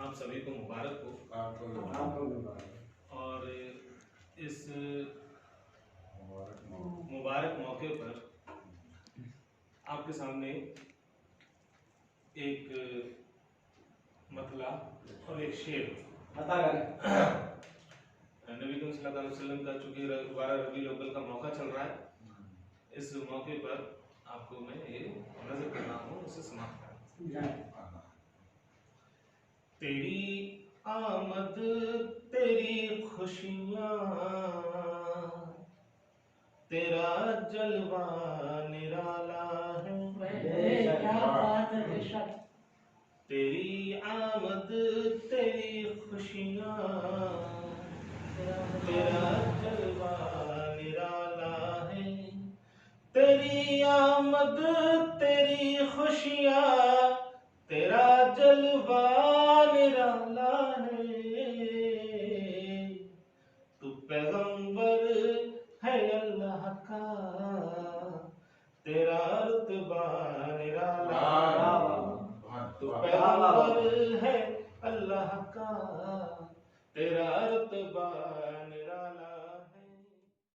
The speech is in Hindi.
आप सभी को मुबारक हो। आपको मुबारक। और इस मुबारक मौके पर आपके सामने एक मतला और एक शेर नबी करीम सल्लल्लाहु अलैहि वसल्लम का चूंकि 12 रबीउल अव्वल का मौका चल रहा है, इस मौके पर आपको मैं ये नजर कर रहा हूँ, उसे समाप्त करना। तेरी आमद तेरी खुशियाँ, तेरा जलवा निराला है। तेरी आमद तेरी खुशियाँ, तेरा जलवा निराला है। तेरी आमद तेरी खुशियाँ, तेरा जलवा निराला है। तू पैगंबर है अल्लाह का, तेरा रुतबा निराला। तू पैगंबर है अल्लाह का, तेरा रुतबा